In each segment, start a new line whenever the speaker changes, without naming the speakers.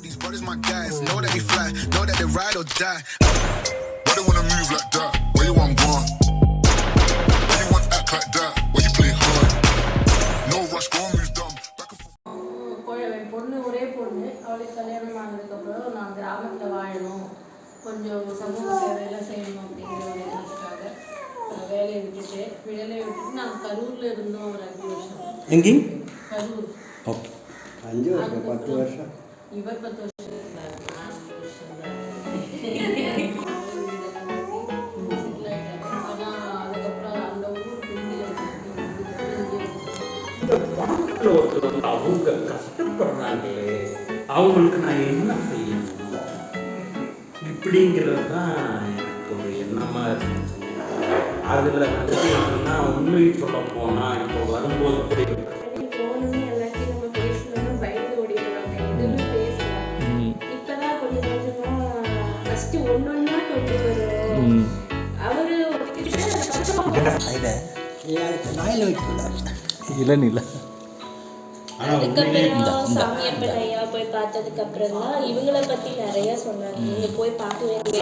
These brothers my guys, know that we fly, know that they ride or die. Why they wanna move like that? Where you want gone? Why you want act like that? Why you play hard? No rush, go and move dumb. Back and forth.
பொண்ணு ஒரே பொண்ணு. அவளுக்கு கல்யாணம் ஆனதுக்கப்புறம் நான் கிராமத்தில் வாழணும், கொஞ்சம் சமூக சேவையெல்லாம் செய்யணும் அப்படிங்கிற ஒரு எண்ணத்துக்காக வேலையை விட்டுட்டு நாங்கள் கரூரில் இருந்தோம் ஒரு 5 வருஷம்.
எங்கே?
கரூர்.
ஓகே, 5 வருஷம் 10 வருஷம்.
இவர் 10 வருஷம் இருந்தார், நான் 5 வருஷம் தான். ஆனால் அதுக்கப்புறம் அந்த ஊர்
அவங்க கஷ்டப்படுறாங்களே, அவங்களுக்கு நான் என்ன செய்யணும் இப்படிங்கிறது தான் எனக்கு ஒரு எண்ணமாக இருந்துச்சு. அதில் வந்துட்டு என்னன்னா உண்மை சொல்ல போனால் இப்போ வரும்போது
இளநில
அதுக்கப்புறம் சாமியப்பன் ஐயா போய் பார்த்ததுக்கு அப்புறம் தான் இவங்களை பத்தி நிறைய சொன்னாங்க. நீங்க போய் பார்க்க வேண்டிய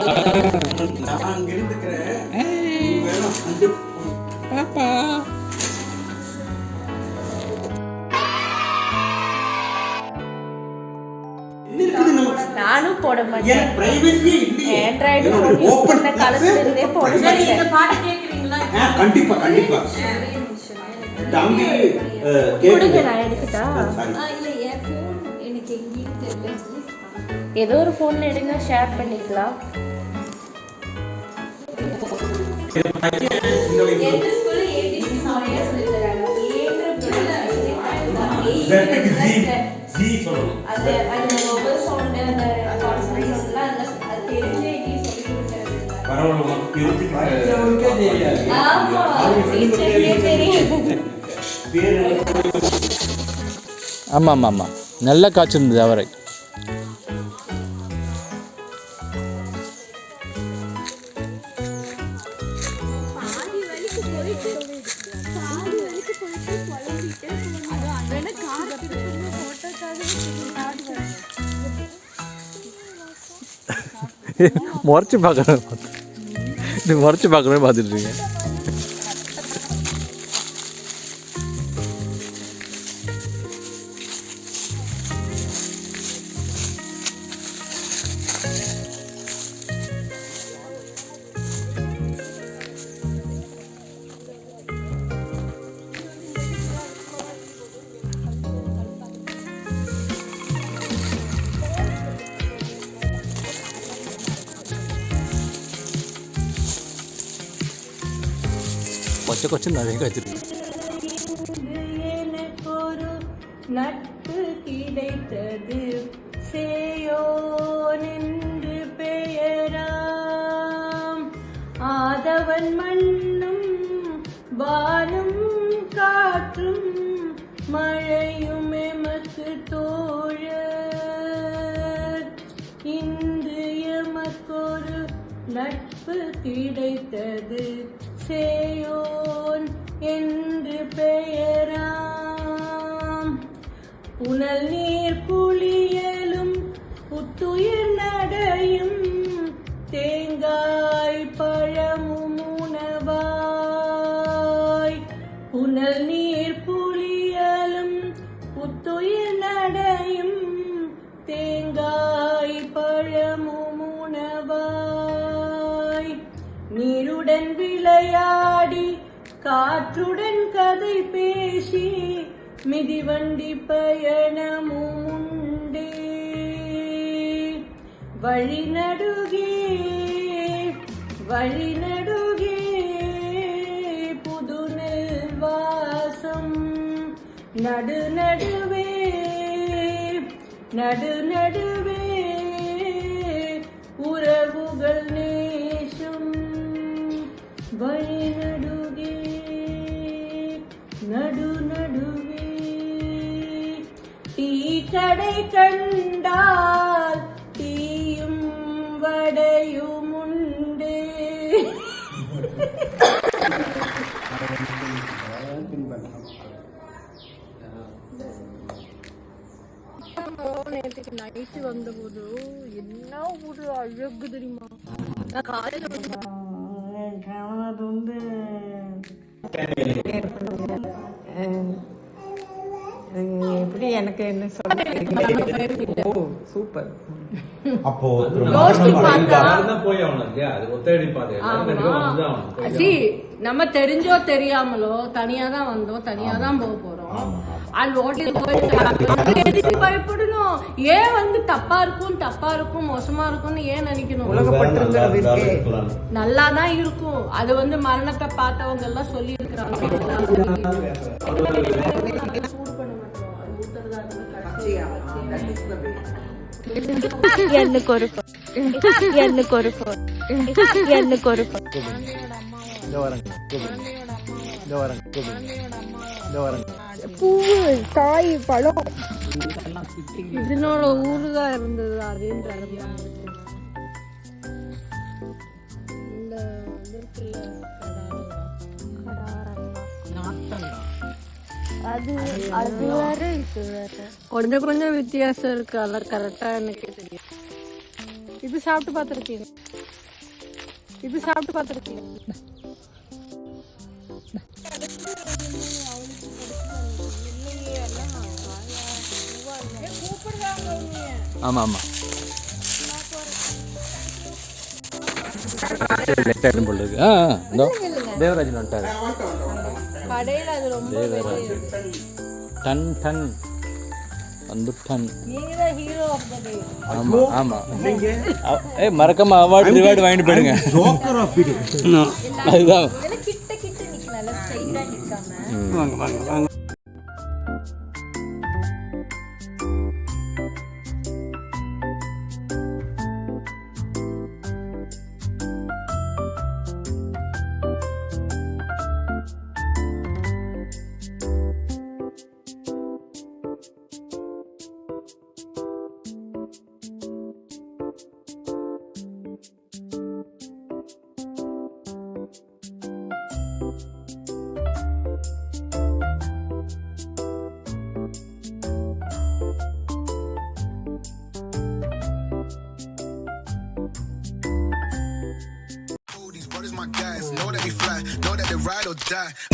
நானும் போட மாட்டேன். ஆண்ட்ராய்டு யூஸ் பண்ண காலத்துல இருந்தே போட மாட்டேன்.
பாட்டு கேட்குறீங்களா?
கண்டிப்பா கண்டிப்பா தம்பி
கொடுங்க, நான் எடுத்துட்டா. ஏதோ ஒரு ஃபோன்ல எடுங்க, ஷேர் பண்ணிக்கலாம்.
ஆமாம் ஆமாம் ஆமாம், நல்லா காய்ச்சிருந்தது அவரை. முறைச்சி பார்க்குறேன், நீ முறைச்சி பார்க்குறேன்னு பார்த்துட்டு இருக்கீங்க. கொச்ச கொச்ச நிறைய வச்சிருக்கு.
எனக்கொரு நட்பு கிடைத்தது, சேயோன் என்று பெயராம். ஆதவன் மண்ணும் வானும் காற்றும் மழையும் எமக்கு தோழர். இன்று எமக்கொரு நட்பு கிடைத்தது, சேயோன் என்று பெயராம். புனல் நீர் குளியலும் புத்துயிர் நடையும் தேங்காய் பழமும் உணவாய். புனல் நீர் குளியலும் புத்துயிர் நடையும் தேங்காய் பழமும் உணவாய். நீருடன் விளையாடி காற்றுடன் கதை பேசி மிதிவண்டி பயணமும் உண்டே. வழி நடுகே வழி நடுகே புது நெல் வாசம். நடு நடுவே நடு நடுவே உறவுகள் நேசம். வழி நடுகே நடு நடுவே டீ கடை கண்டால் டீயும் வடையும் உண்டு.
நேற்றுக்கு நைட்டு ஓட்டி வந்தபோது என்ன ஒரு அழகு தெரியுமா? நான் காலையில வந்து
எப்படி எனக்கு என்ன சொல்ல சூப்பர்.
அப்போ போய் அவனுக்கு அது ஒத்தடி பாதை
நம்ம தெரிஞ்சோ தெரியாமலோ தனியா தான் வந்தோம், தனியா தான் போக போறோம். பயப்படணும். ஏன் வந்து தப்பா இருக்கும் மோசமா இருக்கும்னு ஏன் நினைக்கணும்? நல்லாதான் இருக்கும். அது வந்து மரணத்தை பார்த்தவங்க எல்லாம் சொல்லி இருக்கிறாங்க. பூவு காய் பழம் இதனோட ஊருதான் இருந்தது. அதையும் கொஞ்சம் வித்தியாசம் இருக்கு. அதெல்லாம் கரெக்டா எனக்கு தெரியும். இது சாப்பிட்டு பார்த்துருக்கீங்க?
ஆமாம் ஆமாம் போல இருக்கு. இதோ தேவராஜன் வந்துட்டாரு.
கடையில் அது ரொம்ப
டன் டன் வந்துட்டான்.
நீங்கதான் ஹீரோ ஆஃப் தி டே.
ஆமா ஆமா. மறக்காம அவார்டு ரிவார்டு வாங்கிட்டு போயிடுங்க. அதுதான்
கிட்ட கிட்ட நிக்கல, ஸ்ட்ரைட்டா நிக்காம
வாங்க வாங்க வாங்க.
My guys know that we fly, know that they ride or die.